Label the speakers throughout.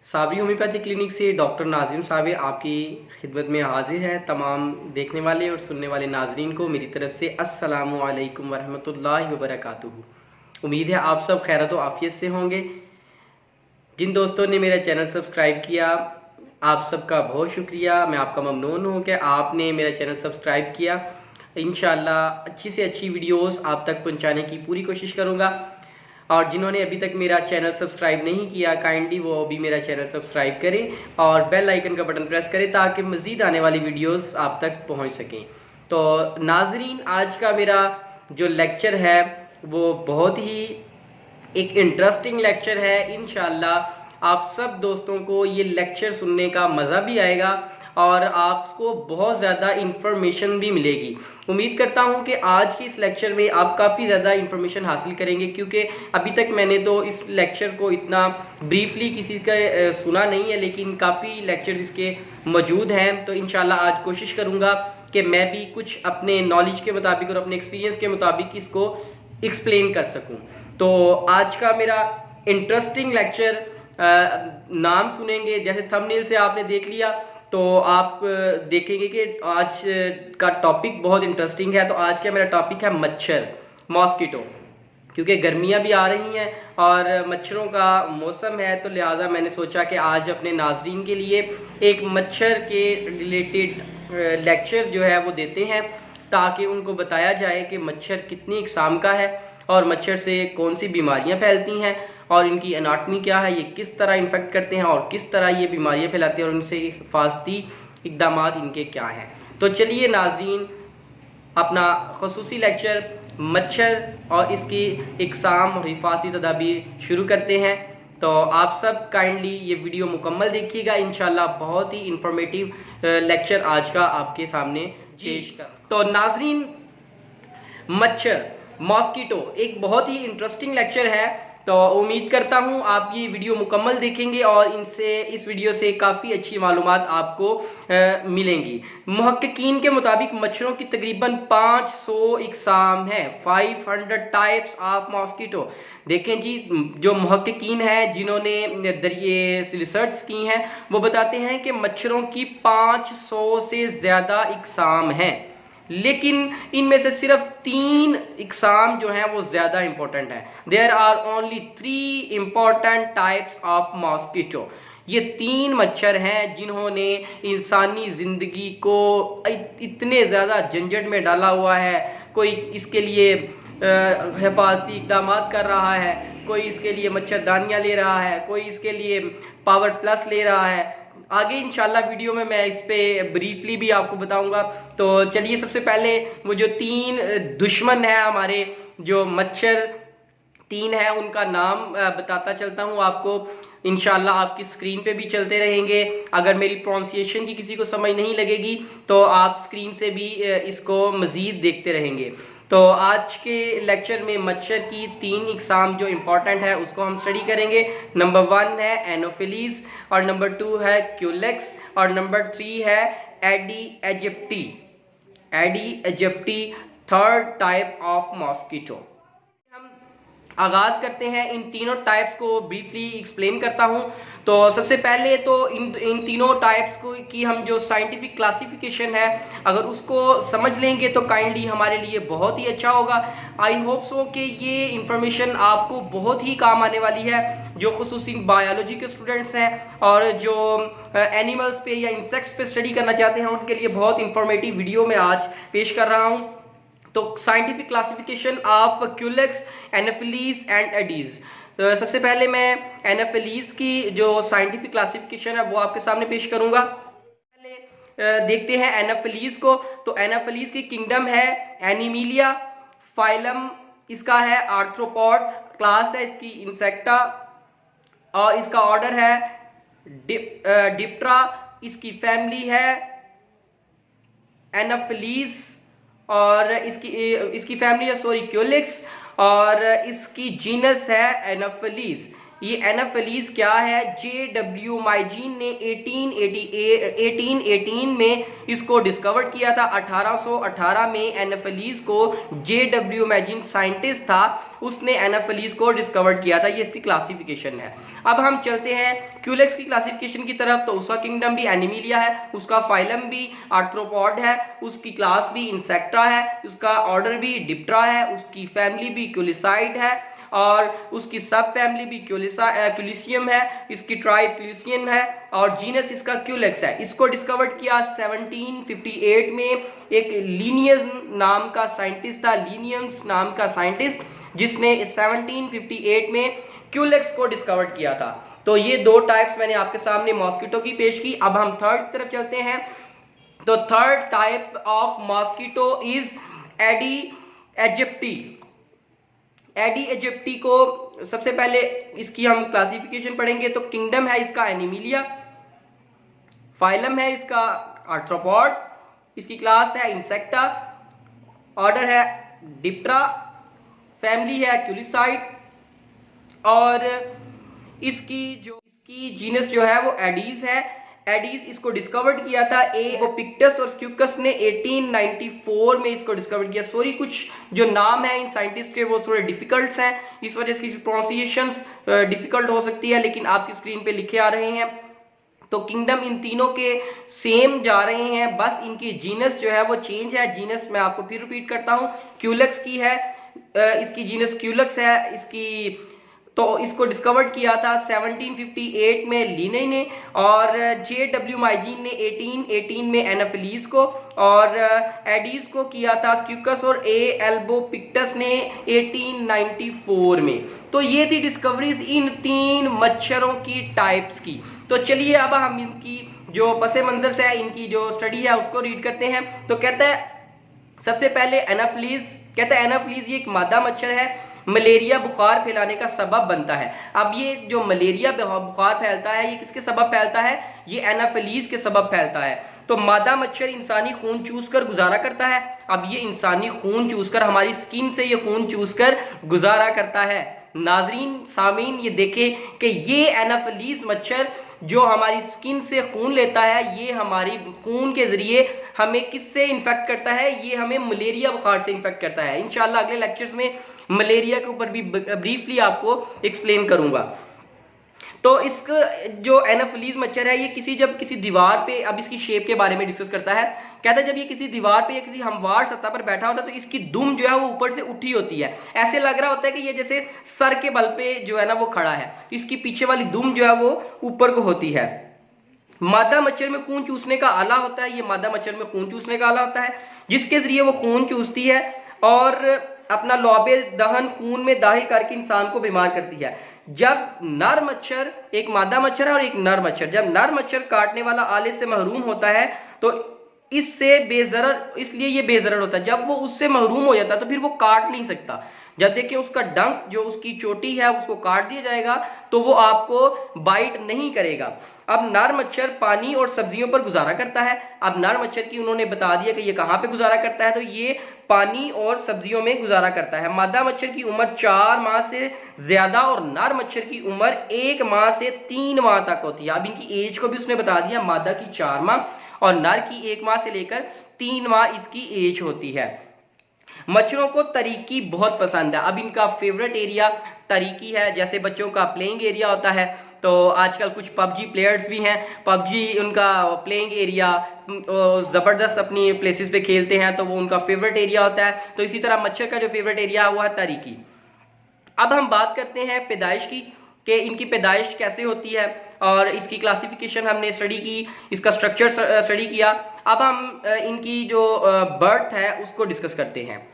Speaker 1: Sabri homeopathy clinic से doctor Nazim Sabir आपकी खिदमत में हाजिर है। तमाम देखने वाले और सुनने वाले नाजरीन को मेरी तरफ से अस्सलामु अलैकुम वरहमतुल्लाहि वबरकातुहू। उम्मीद है आप सब खैरत व आफियत से होंगे। जिन दोस्तों ने मेरा चैनल सब्सक्राइब किया, आप सबका बहुत शुक्रिया। मैं आपका ममनून हूँ कि आपने मेरा चैनल सब्सक्राइब किया। इंशाल्लाह अच्छी से अच्छी वीडियोस आप तक पहुँचाने की पूरी कोशिश करूँगा। और जिन्होंने अभी तक मेरा चैनल सब्सक्राइब नहीं किया, काइंडली वो अभी मेरा चैनल सब्सक्राइब करें और बेल आइकन का बटन प्रेस करें ताकि मज़ीद आने वाली वीडियोस आप तक पहुंच सकें। तो नाजरीन, आज का मेरा जो लेक्चर है वो बहुत ही एक इंटरेस्टिंग लेक्चर है। इंशाल्लाह आप सब दोस्तों को ये लेक्चर सुनने का मज़ा भी आएगा और आपको बहुत ज़्यादा इंफॉर्मेशन भी मिलेगी। उम्मीद करता हूँ कि आज की इस लेक्चर में आप काफ़ी ज़्यादा इंफॉर्मेशन हासिल करेंगे, क्योंकि अभी तक मैंने तो इस लेक्चर को इतना ब्रीफली किसी का सुना नहीं है, लेकिन काफ़ी लेक्चर्स इसके मौजूद हैं। तो इंशाल्लाह आज कोशिश करूँगा कि मैं भी कुछ अपने नॉलेज के मुताबिक और अपने एक्सपीरियंस के मुताबिक इसको एक्सप्लेन कर सकूँ। तो आज का मेरा इंटरेस्टिंग लेक्चर नाम सुनेंगे, जैसे थंबनेल से आपने देख लिया तो आप देखेंगे कि आज का टॉपिक बहुत इंटरेस्टिंग है। तो आज का मेरा टॉपिक है मच्छर, मॉस्किटो। क्योंकि गर्मियां भी आ रही हैं और मच्छरों का मौसम है, तो लिहाजा मैंने सोचा कि आज अपने नाजरीन के लिए एक मच्छर के रिलेटेड लेक्चर जो है वो देते हैं, ताकि उनको बताया जाए कि मच्छर कितनी इकसाम का है और मच्छर से कौन सी बीमारियां फैलती हैं और इनकी एनाटमी क्या है, ये किस तरह इन्फेक्ट करते हैं और किस तरह ये बीमारियां फैलाते हैं और इनसे हिफाजती इकदाम इनके क्या हैं। तो चलिए नाजरीन, अपना खसूसी लेक्चर मच्छर और इसकी इकसाम और हिफाजती तदाबीर शुरू करते हैं। तो आप सब काइंडली ये वीडियो मुकम्मल देखिएगा। इंशाल्लाह बहुत ही इंफॉर्मेटिव लेक्चर आज का आपके सामने पेश कर। तो नाजरीन, मच्छर, मॉस्किटो एक बहुत ही इंटरेस्टिंग लेक्चर है। तो उम्मीद करता हूं आप ये वीडियो मुकम्मल देखेंगे और इस वीडियो से काफ़ी अच्छी मालूमात आपको मिलेंगी। मुहक्किकीन के मुताबिक मच्छरों की तकरीबन 500 इकसाम है, 500 टाइप्स ऑफ मॉस्किटो। देखें जी, जो मुहक्किकीन हैं जिन्होंने ये रिसर्च की हैं, वो बताते हैं कि मच्छरों की 500 से ज़्यादा इकसाम हैं, लेकिन इनमें से सिर्फ 3 इकसाम जो हैं वो ज़्यादा इंपॉर्टेंट है। There are only 3 important types of mosquito. ये 3 मच्छर हैं जिन्होंने इंसानी ज़िंदगी को इतने ज़्यादा झंझट में डाला हुआ है। कोई इसके लिए हिफाजती इकदाम कर रहा है, कोई इसके लिए मच्छरदानियाँ ले रहा है, कोई इसके लिए पावर प्लस ले रहा है। आगे इंशाल्लाह वीडियो में मैं इस पे ब्रीफली भी आपको बताऊंगा। तो चलिए, सबसे पहले वो जो 3 दुश्मन है हमारे, जो मच्छर 3 है, उनका नाम बताता चलता हूँ आपको। इंशाल्लाह आपकी स्क्रीन पे भी चलते रहेंगे। अगर मेरी प्रोनाउंसिएशन की किसी को समझ नहीं लगेगी तो आप स्क्रीन से भी इसको मज़ीद देखते रहेंगे। तो आज के लेक्चर में मच्छर की 3 इकसाम जो इम्पोर्टेंट है उसको हम स्टडी करेंगे। नंबर 1 है एनोफिलीज, और नंबर 2 है क्यूलेक्स, और नंबर 3 है Aedes aegypti. Aedes aegypti third type of mosquito. हम आगाज करते हैं, इन तीनों टाइप्स को ब्रीफली एक्सप्लेन करता हूं। तो सबसे पहले तो इन तीनों टाइप्स को की हम जो साइंटिफिक क्लासिफिकेशन है, अगर उसको समझ लेंगे तो काइंडली हमारे लिए बहुत ही अच्छा होगा। आई होप सो कि ये इंफॉर्मेशन आपको बहुत ही काम आने वाली है, जो खुसूसी बायोलॉजी के स्टूडेंट्स हैं और जो एनिमल्स पे या इंसेक्ट्स पे स्टडी करना चाहते हैं, उनके लिए बहुत इंफॉर्मेटिव वीडियो मैं आज पेश कर रहा हूँ। तो scientific classification of Culex, Anopheles and Aedes. तो सबसे पहले मैं एनाफिलीज की जो साइंटिफिक क्लासिफिकेशन है वो आपके सामने पेश करूंगा। पहले देखते हैं एनाफिलीज को। तो एनाफिलीज की किंगडम है एनिमिलिया, फाइलम इसका है आर्थ्रोपॉड, क्लास है इसकी इंसेक्टा, और इसका ऑर्डर है डिप्टरा, इसकी फैमिली है एनाफिलीज, और इसकी फैमिली है क्यूलेक्स, और इसकी जीनस है एनाफिलीज। ये एनाफेलीज क्या है, JW माइजीन ने 1818 में इसको डिस्कवर किया था। 1818 में एनाफेलीज को JW माइजीन साइंटिस्ट था, उसने एनाफेलीज को डिस्कवर किया था। ये इसकी क्लासिफिकेशन है। अब हम चलते हैं क्यूलेक्स की क्लासिफिकेशन की तरफ। तो उसका किंगडम भी एनिमिलिया है, उसका फाइलम भी आर्थ्रोपॉड है, उसकी क्लास भी इंसेक्टा है, उसका ऑर्डर भी डिप्टेरा है, उसकी फैमिली भी क्यूलिसाइड है और उसकी सब फैमिली भी क्यूलिसियम है, इसकी ट्राइब क्यूलिसियन है और जीनस इसका क्यूलेक्स है। इसको डिस्कवर किया 1758 में एक लीनियस नाम का साइंटिस्ट था, लीनियस नाम का साइंटिस्ट, जिसने 1758 में क्यूलेक्स को डिस्कवर किया था। तो ये दो टाइप्स मैंने आपके सामने मॉस्किटो की पेश की। अब हम थर्ड तरफ चलते हैं। तो third type of mosquito is Aedes aegypti. Aedes aegypti को सबसे पहले इसकी हम क्लासिफिकेशन पढ़ेंगे। तो किंगडम है इसका एनिमिलिया, फाइलम है इसका आर्थ्रोपॉड, इसकी क्लास है इंसेक्टा, ऑर्डर है डिप्टेरा, फैमिली है क्यूलिसाइड और इसकी जीनस जो है वो एडीज है। एडीज इसको डिस्कवर्ड किया था पिक्टस और स्क्यूकस ने 1894 में इसको डिस्कवर किया। सॉरी, कुछ जो नाम है इन साइंटिस्ट के वो थोड़े डिफिकल्ट हैं, इस वजह से इसकी प्रोनाउंसिएशंस डिफिकल्ट हो सकती है, लेकिन आपकी स्क्रीन पे लिखे आ रहे हैं। तो किंगडम इन तीनों के सेम जा रहे हैं, बस इनकी जीनस जो है वो चेंज है। जीनस मैं आपको फिर रिपीट करता हूं, क्यूलेक्स की है, इसकी जीनस क्यूलेक्स है इसकी। तो इसको डिस्कवर्ड किया था 1758 में लीने ने और JW माइजीन ने 1818 में एनाफिलीज को और एडीज को किया था स्क्यूकस और एल्बोपिक्टस ने 1894 में। तो ये थी डिस्कवरीज इन तीन मच्छरों की टाइप्स की। तो चलिए अब हम इनकी जो पसे मंजर से है, इनकी जो स्टडी है उसको रीड करते हैं। तो कहता है सबसे पहले एनाफिलीज, कहता है एनाफिलीज ये एक मादा मच्छर है, मलेरिया बुखार फैलाने का सबब बनता है। अब ये जो मलेरिया बुखार फैलता है ये किसके सबब फैलता है, ये एनाफिलीज के सबब फैलता है। तो मादा मच्छर इंसानी खून चूसकर गुजारा करता है। अब ये इंसानी खून चूसकर, हमारी स्किन से ये खून चूसकर गुजारा करता है। नाजरीन सामीन ये देखें कि ये एनाफिलीज मच्छर जो हमारी स्किन से खून लेता है, ये हमारी खून के जरिए हमें किससे इन्फेक्ट करता है, ये हमें मलेरिया बुखार से इन्फेक्ट करता है। इंशाल्लाह अगले लेक्चर्स में मलेरिया के ऊपर भी ब्रीफली आपको एक्सप्लेन करूंगा। तो इसका जो एनाफिलीज मच्छर है ये किसी दीवार पे, अब इसकी शेप के बारे में डिस्कस करता है। कहता है जब ये किसी दीवार पे या किसी हमवार सतह पर बैठा होता है तो इसकी दुम जो है वो ऊपर से उठी होती है। ऐसे लग रहा होता है कि ये जैसे सर के बल पे जो है ना वो खड़ा है, इसकी पीछे वाली दुम जो है वो ऊपर को होती है। मादा मच्छर में खून चूसने का आला होता है, ये मादा मच्छर में खून चूसने का आला होता है जिसके जरिए वो खून चूसती है और अपना लौबे दहन खून में दाखिल करके इंसान को बीमार करती है। जब नर मच्छर, एक मादा मच्छर है और एक नर मच्छर, जब नर मच्छर काटने वाला आले से महरूम होता है तो इससे बेजरर, इसलिए ये बेजरर होता है। जब वो उससे महरूम हो जाता है तो फिर वो काट नहीं सकता। जब देखिए उसका डंक जो उसकी चोटी है उसको काट दिया जाएगा तो वो आपको बाइट नहीं करेगा। अब नर मच्छर पानी और सब्जियों पर गुजारा करता है। अब नर मच्छर की उन्होंने बता दिया कि ये कहाँ पे गुजारा करता है, तो ये पानी और सब्जियों में गुजारा करता है। मादा मच्छर की उम्र 4 माह से ज्यादा और नर मच्छर की उम्र 1 माह से 3 माह तक होती है। अब इनकी एज को भी उसने बता दिया, मादा की 4 माह और नर की 1 माह से लेकर 3 माह इसकी एज होती है। मच्छरों को तरीकी बहुत पसंद है। अब इनका फेवरेट एरिया तरीकी है, जैसे बच्चों का प्लेइंग एरिया होता है। तो आजकल कुछ पबजी प्लेयर्स भी हैं, पबजी उनका प्लेइंग एरिया ज़बरदस्त अपनी प्लेसेस पे खेलते हैं, तो वो उनका फेवरेट एरिया होता है। तो इसी तरह मच्छर का जो फेवरेट एरिया हुआ है तरीकी। अब हम बात करते हैं पैदाइश की, कि इनकी पैदाइश कैसे होती है और इसकी क्लासिफिकेशन हमने स्टडी की, इसका स्ट्रक्चर स्टडी किया। अब हम इनकी जो बर्थ है उसको डिस्कस करते हैं।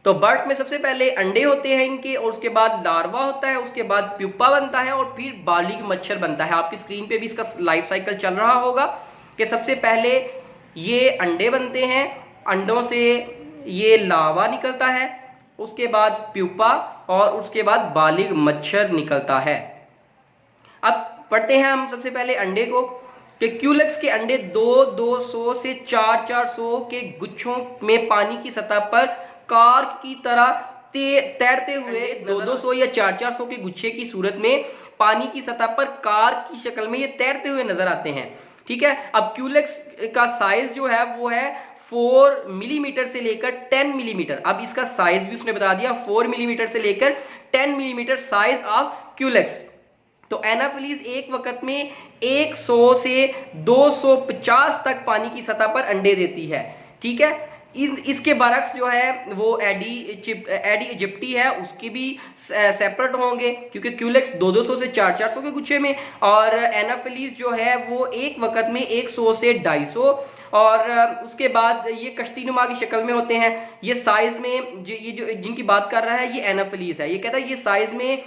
Speaker 1: तो बर्थ में सबसे पहले अंडे होते हैं इनके और उसके बाद लार्वा होता है, उसके बाद प्यूपा बनता है और फिर बालिग मच्छर बनता है। आपकी स्क्रीन पे भी इसका लाइफ साइकिल चल रहा होगा कि सबसे पहले ये अंडे बनते हैं, अंडों से ये लार्वा निकलता है, उसके बाद प्यूपा और उसके बाद बालिग मच्छर निकलता है। अब पढ़ते हैं हम सबसे पहले अंडे को कि क्यूलेक्स के अंडे 200 से 400 के गुच्छों में पानी की सतह पर कार्क की तरह तैरते हुए 200 या 400 के गुच्छे की सूरत में पानी की सतह पर कार की शक्ल में ये तैरते हुए नजर आते हैं। ठीक है, अब क्यूलेक्स का साइज जो है वो है 4 मिलीमीटर से लेकर 10 मिलीमीटर। अब इसका साइज भी उसने बता दिया, 4 मिलीमीटर से लेकर 10 मिलीमीटर साइज ऑफ क्यूलेक्स। तो एनाफिलीज एक वक्त में 100 से 250 तक पानी की सतह पर अंडे देती है। ठीक है, इसके बरक्स जो है वो एडी इजिप्टी है, उसके भी सेपरेट होंगे क्योंकि क्यूलेक्स 200 से 400 के गुच्छे में, और एनाफिलीज जो है वो एक वक्त में 100 से 250, और उसके बाद ये कश्तीनुमा की शक्ल में होते हैं। ये साइज में ये जो जिनकी बात कर रहा है ये एनाफिलीज है, ये कहता है ये साइज में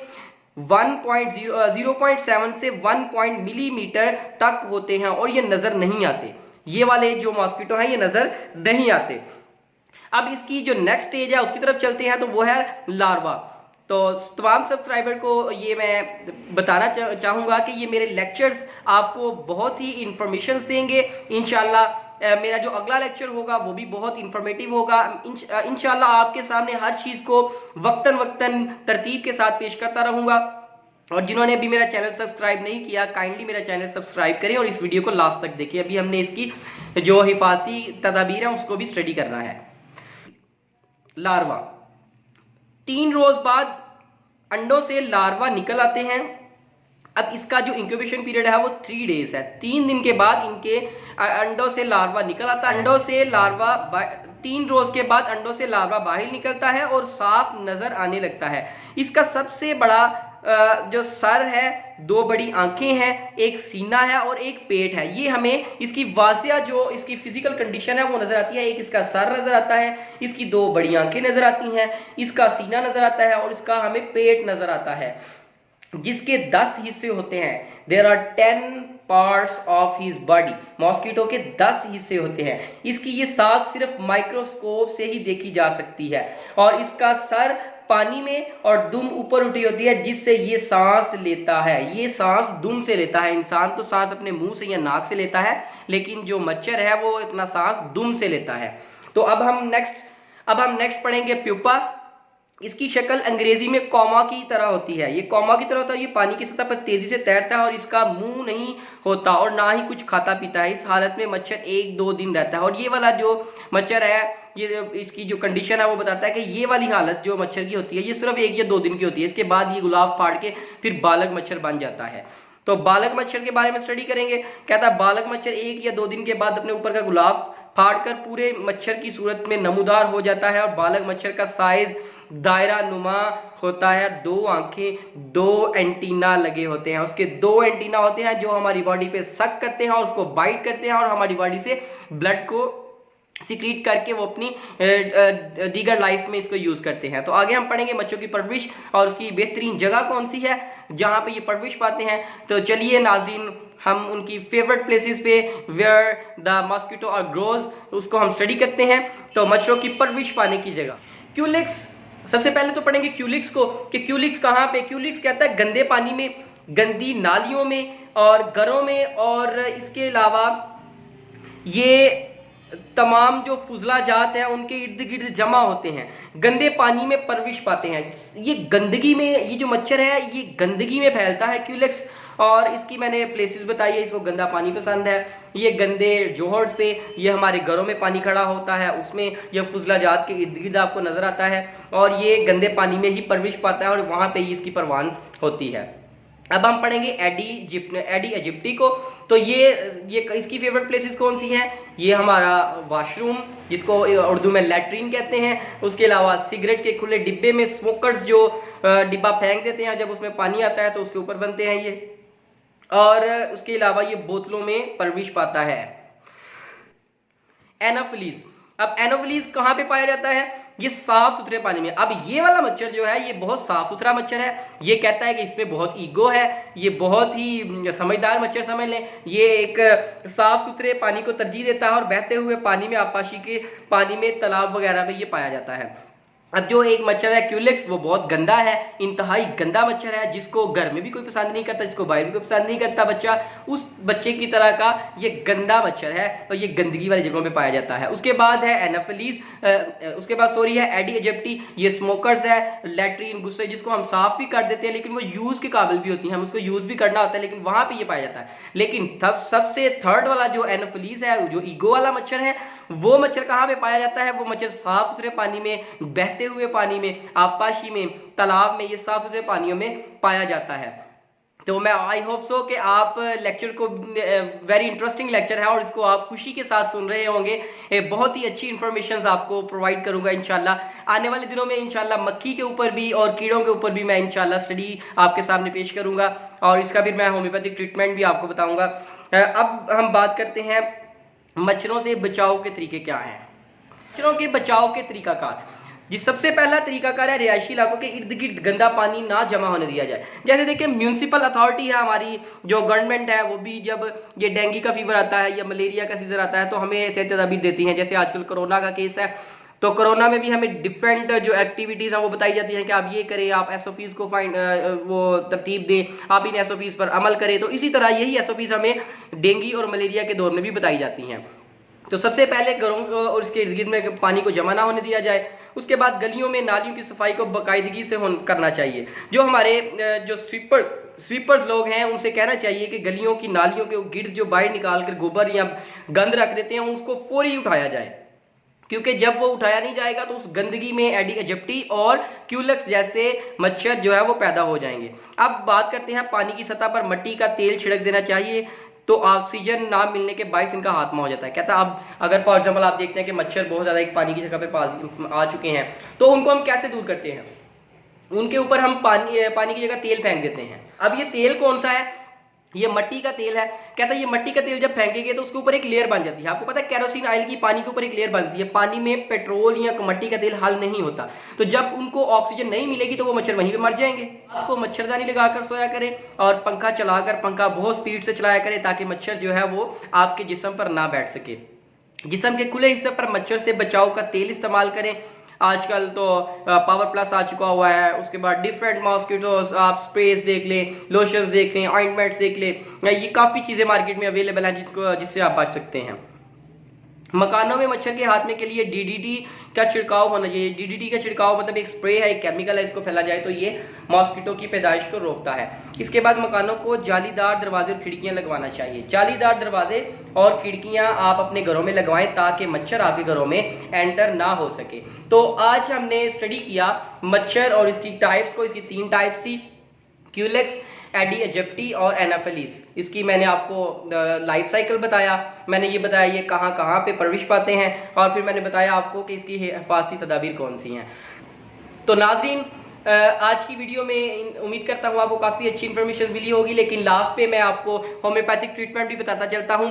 Speaker 1: 0.7 से 1 मिलीमीटर तक होते हैं और ये नजर नहीं आते। ये वाले जो मॉस्किटो हैं ये नजर नहीं आते। अब इसकी जो नेक्स्ट स्टेज है उसकी तरफ चलते हैं, तो वो है लार्वा। तो तमाम सब्सक्राइबर को ये मैं बताना चाहूँगा कि ये मेरे लेक्चर्स आपको बहुत ही इंफॉर्मेशन देंगे। इंशाल्लाह मेरा जो अगला लेक्चर होगा वो भी बहुत इंफॉर्मेटिव होगा। इंशाल्लाह आपके सामने हर चीज़ को वक्तन वक्तन तरतीब के साथ पेश करता रहूँगा। और जिन्होंने अभी मेरा चैनल सब्सक्राइब नहीं किया, काइंडली मेरा चैनल सब्सक्राइब करें और इस वीडियो को लास्ट तक देखें। अभी हमने इसकी जो हिफाजती तदाबीर है उसको भी स्टडी करना है। लार्वा 3 रोज बाद अंडों से लार्वा निकल आते हैं। अब इसका जो इंक्यूबेशन पीरियड है वो 3 डेज है। 3 दिन के बाद इनके अंडों से लार्वा निकल आता है। अंडों से लार्वा 3 रोज के बाद अंडों से लार्वा बाहर निकलता है और साफ नजर आने लगता है। इसका सबसे बड़ा जो सर है, 2 बड़ी आंखें हैं, एक सीना है और एक पेट है। ये हमें इसकी वाजिया जो इसकी फिजिकल कंडीशन है वो नजर आती है। एक इसका सर नजर आता है, इसकी 2 बड़ी आंखें नजर आती हैं, इसका सीना नजर आता है और इसका हमें पेट नजर आता है, जिसके 10 हिस्से होते हैं। There are 10 parts of his body. Mosquito के 10 हिस्से होते हैं। इसकी ये साख सिर्फ माइक्रोस्कोप से ही देखी जा सकती है और इसका सर पानी में और दुम ऊपर उठी होती है जिससे ये सांस लेता है। ये सांस दुम से लेता है। इंसान तो सांस अपने मुंह से या नाक से लेता है, लेकिन जो मच्छर है वो इतना सांस दुम से लेता है। तो अब हम नेक्स्ट पढ़ेंगे प्यूपा। इसकी शक्ल अंग्रेजी में कॉमा की तरह होती है। ये कॉमा की तरह होता है। ये पानी की सतह पर तेजी से तैरता है और इसका मुंह नहीं होता और ना ही कुछ खाता पीता है। इस हालत में मच्छर 1-2 दिन रहता है। और ये वाला जो मच्छर है, ये इसकी जो कंडीशन है वो बताता है कि ये वाली हालत जो मच्छर की होती है ये सिर्फ 1 या 2 दिन की होती है। इसके बाद ये गुलाब फाड़ के फिर बालक मच्छर बन जाता है। तो बालक मच्छर के बारे में स्टडी करेंगे। कहता है बालक मच्छर 1 या 2 दिन के बाद अपने ऊपर का गुलाब फाड़कर पूरे मच्छर की सूरत में नमूदार हो जाता है और बालक मच्छर का साइज दायरा नुमा होता है। 2 आंखें, 2 एंटीना लगे होते हैं। उसके 2 एंटीना होते हैं जो हमारी बॉडी पे सक करते हैं और उसको बाइट करते हैं और हमारी बॉडी से ब्लड को सिक्रीट करके वो अपनी दीगर लाइफ में इसको यूज करते हैं। तो आगे हम पढ़ेंगे मच्छरों की परवरिश और उसकी बेहतरीन जगह कौन सी है जहां पे ये परवरिश पाते हैं। तो चलिए नाज़रीन, हम उनकी फेवरेट प्लेसेस पे where the mosquito are grows उसको हम स्टडी करते हैं। तो मच्छरों की परवरिश पाने की जगह क्यूलिक्स। सबसे पहले तो पढ़ेंगे क्यूलिक्स को कि क्यूलिक्स कहाँ पे। क्यूलिक्स कहता है गंदे पानी में, गंदी नालियों में और घरों में, और इसके अलावा ये तमाम जो फुजला जात हैं उनके इर्द गिर्द जमा होते हैं, गंदे पानी में परवरिश पाते हैं। ये गंदगी में, ये जो मच्छर है ये गंदगी में फैलता है क्यूलिक्स, और इसकी मैंने प्लेसेस बताई है। इसको गंदा पानी पसंद है। ये गंदे जोहर्स पे, ये हमारे घरों में पानी खड़ा होता है उसमें यह फुजला जात के इर्द गिर्द आपको नजर आता है और ये गंदे पानी में ही परवरिश पाता है और वहां पे ही इसकी परवान होती है। अब हम पढ़ेंगे एडी इजिप्टी को। तो ये इसकी फेवरेट प्लेसेस कौन सी हैं? ये हमारा वॉशरूम, जिसको उर्दू में लैट्रीन कहते हैं। उसके अलावा सिगरेट के खुले डिब्बे में स्मोकर्स जो डिब्बा फेंक देते हैं जब उसमें पानी आता है तो उसके ऊपर बनते हैं ये, और उसके अलावा ये बोतलों में परवरिश पाता है। एनाफिलीज। अब एनाफिलीज कहाँ पे पाया जाता है? ये साफ सुथरे पानी में। अब ये वाला मच्छर जो है ये बहुत साफ सुथरा मच्छर है। ये कहता है कि इसमें बहुत ईगो है, ये बहुत ही समझदार मच्छर समझ लें। ये एक साफ सुथरे पानी को तरजीह देता है और बहते हुए पानी में, आपाशी के पानी में, तालाब वगैरह में ये पाया जाता है। अब जो एक मच्छर है क्यूलेक्स, वो बहुत गंदा है, इंतहाई गंदा मच्छर है, जिसको घर में भी कोई पसंद नहीं करता, जिसको बाहर भी कोई पसंद नहीं करता बच्चा, उस बच्चे की तरह का ये गंदा मच्छर है और ये गंदगी वाली जगहों पे पाया जाता है। उसके बाद है एनाफिलीज, उसके बाद सॉरी है एडी एजिप्टी, ये स्मोकर्स है, लैट्रीन गुस्से जिसको हम साफ भी कर देते हैं लेकिन वो यूज के काबिल भी होती है, हम उसको यूज भी करना होता है लेकिन वहां पर ये पाया जाता है। लेकिन तब सबसे थर्ड वाला जो एनाफिलीज है, जो ईगो वाला मच्छर है, वो मच्छर कहाँ पे पाया जाता है? वो मच्छर साफ सुथरे पानी में, बहते हुए पानी में, आबपाशी में, तालाब में, ये साफ सुथरे पानियों में पाया जाता है। तो मैं आई होप सो कि आप लेक्चर को, वेरी इंटरेस्टिंग लेक्चर है और इसको आप खुशी के साथ सुन रहे होंगे। बहुत ही अच्छी इंफॉर्मेशन आपको प्रोवाइड करूंगा इंशाल्लाह। आने वाले दिनों में इंशाल्लाह मक्खी के ऊपर भी और कीड़ों के ऊपर भी मैं इंशाल्लाह स्टडी आपके सामने पेश करूंगा और इसका भी मैं होम्योपैथिक ट्रीटमेंट भी आपको बताऊंगा। अब हम बात करते हैं मच्छरों से बचाव के तरीके क्या हैं। मच्छरों के बचाव के तरीकाकार, जी सबसे पहला तरीकाकार है रिहायशी इलाकों के इर्द गिर्द गंदा पानी ना जमा होने दिया जाए। जैसे देखिए म्यूनिसिपल अथॉरिटी है हमारी, जो गवर्नमेंट है, वो भी जब ये डेंगू का फीवर आता है या मलेरिया का सीजन आता है तो हमें ऐसे तदाबीर देती हैं। जैसे आजकल कोरोना का केस है तो कोरोना में भी हमें डिफरेंट जो एक्टिविटीज हैं वो बताई जाती हैं कि आप ये करें, आप एसओपीज को वो तरतीब दें, आप इन एसओपीज पर अमल करें। तो इसी तरह यही एसओपीज हमें डेंगू और मलेरिया के दौर में भी बताई जाती हैं। तो सबसे पहले घरों और इसके इर्द गिर्द में पानी को जमा ना होने दिया जाए। उसके बाद गलियों में नालियों की सफाई को बाकायदगी से करना चाहिए। जो हमारे जो स्वीपर्स लोग हैं उनसे कहना चाहिए कि गलियों की नालियों के गिर्द जो बाहर निकाल कर गोबर या गंद रख देते हैं उसको फौरी उठाया जाए, क्योंकि जब वो उठाया नहीं जाएगा तो उस गंदगी में एडी एजिप्टी और क्यूलेक्स जैसे मच्छर जो है वो पैदा हो जाएंगे। अब बात करते हैं पानी की सतह पर मट्टी का तेल छिड़क देना चाहिए तो ऑक्सीजन ना मिलने के बायस इनका हाथमा हो जाता है। कहता है अब अगर फॉर एग्जाम्पल आप देखते हैं कि मच्छर बहुत ज्यादा एक पानी की जगह पे आ चुके हैं तो उनको हम कैसे दूर करते हैं? उनके ऊपर हम पानी की जगह तेल फेंक देते हैं। अब ये तेल कौन सा है? ये मट्टी का तेल है। कहता है ये मट्टी का तेल जब फेंकेंगे तो उसके ऊपर एक लेयर बन जाती है। आपको पता है केरोसिन ऑयल की पानी के ऊपर एक लेयर बनती है। पानी में पेट्रोल या मट्टी का तेल हल नहीं होता, तो जब उनको ऑक्सीजन नहीं मिलेगी तो वो मच्छर वहीं पे मर जाएंगे। आपको मच्छरदानी लगाकर सोया करें और पंखा चलाकर, पंखा बहुत स्पीड से चलाया करें ताकि मच्छर जो है वो आपके जिस्म पर ना बैठ सके। जिस्म के खुले हिस्से पर मच्छर से बचाव का तेल इस्तेमाल करें। आजकल तो पावर प्लस आ चुका हुआ है। उसके बाद डिफरेंट मॉस्किटोस, आप स्प्रेस देख लें, लोशंस देख लें, ऑइंटमेंट्स देख लें, ये काफ़ी चीज़ें मार्केट में अवेलेबल हैं जिससे आप बच सकते हैं। मकानों में मच्छर के खात्मे के लिए डीडीटी का छिड़काव होना चाहिए। डीडीटी का छिड़काव मतलब एक स्प्रे है, एक केमिकल है, इसको फैला जाए तो ये मॉस्किटो की पैदाइश को रोकता है। इसके बाद मकानों को जालीदार दरवाजे और खिड़कियां लगवाना चाहिए। जालीदार दरवाजे और खिड़कियां आप अपने घरों में लगवाएं ताकि मच्छर आपके घरों में एंटर ना हो सके। तो आज हमने स्टडी किया मच्छर और इसकी टाइप्स को। इसकी 3 टाइप्स थी, क्यूलेक्स, एडी एजिप्टी और एनाफिलीज। इसकी मैंने आपको लाइफ साइकिल बताया, मैंने ये बताया ये कहाँ कहाँ पे परवरिश पाते हैं और फिर मैंने बताया आपको कि इसकी हिफाजती तदाबीर कौन सी हैं। तो नाज़रीन आज की वीडियो में उम्मीद करता हूँ आपको काफ़ी अच्छी इन्फॉर्मेशन मिली होगी, लेकिन लास्ट पे मैं आपको होम्योपैथिक ट्रीटमेंट भी बताता चलता हूँ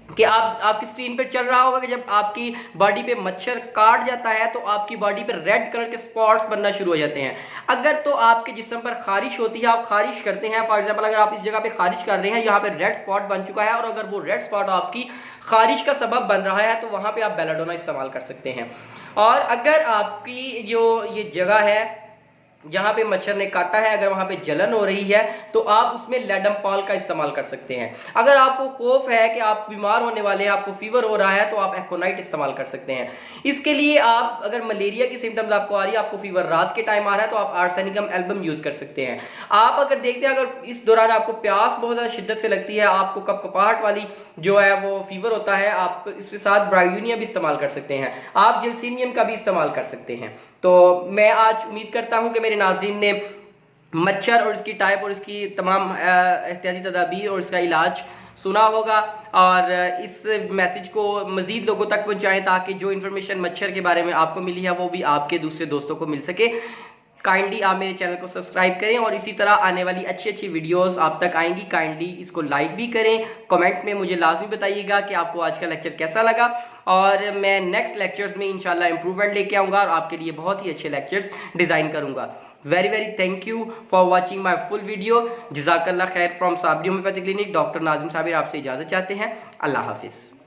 Speaker 1: कि आपकी स्क्रीन पे चल रहा होगा कि जब आपकी बॉडी पे मच्छर काट जाता है तो आपकी बॉडी पे रेड कलर के स्पॉट्स बनना शुरू हो जाते हैं। अगर तो आपके जिस्म पर खारिश होती है, आप खारिश करते हैं, फॉर एग्जांपल अगर आप इस जगह पे खारिश कर रहे हैं, यहाँ पे रेड स्पॉट बन चुका है और अगर वो रेड स्पॉट आपकी खारिश का सबब बन रहा है तो वहां पे आप बेलाडोना इस्तेमाल कर सकते हैं। और अगर आपकी जो ये जगह है जहां पे मच्छर ने काटा है, अगर वहां पे जलन हो रही है तो आप उसमें लेडमपॉल का इस्तेमाल कर सकते हैं। अगर आपको खौफ है कि आप बीमार होने वाले हैं, आपको फीवर हो रहा है, तो आप एक्कोनाइट इस्तेमाल कर सकते हैं। इसके लिए आप अगर मलेरिया की सिम्टम्स आपको आ रही है, आपको फीवर रात के टाइम आ रहा है, तो आप आर्सेनिकम एल्बम यूज कर सकते हैं। आप अगर देखते हैं अगर इस दौरान आपको प्यास बहुत ज्यादा शिद्दत से लगती है, आपको कपकपाहट वाली जो है वो फीवर होता है, आप इसके साथ ब्रायोनिया भी इस्तेमाल कर सकते हैं, आप जिल्सीनियम का भी इस्तेमाल कर सकते हैं। तो मैं आज उम्मीद करता हूं कि मेरे नाज़रीन ने मच्छर और इसकी टाइप और इसकी तमाम एहतियाती तदाबीर और इसका इलाज सुना होगा और इस मैसेज को मज़ीद लोगों तक पहुंचाएं ताकि जो इन्फॉर्मेशन मच्छर के बारे में आपको मिली है वो भी आपके दूसरे दोस्तों को मिल सके। काइंडली आप मेरे चैनल को सब्सक्राइब करें और इसी तरह आने वाली अच्छी अच्छी वीडियोस आप तक आएंगी। काइंडली इसको लाइक भी करें, कमेंट में मुझे लाजमी बताइएगा कि आपको आज का लेक्चर कैसा लगा और मैं नेक्स्ट लेक्चर्स में इंशाल्लाह इंप्रूवमेंट लेके आऊँगा और आपके लिए बहुत ही अच्छे लेक्चर्स डिज़ाइन करूँगा। Very very thank you for watching my full video. जज़ाकल्लाह खैर from Sabri homeopathic clinic. Doctor Nazim Sabir आपसे इजाज़त चाहते हैं। अल्लाह हाफिज़।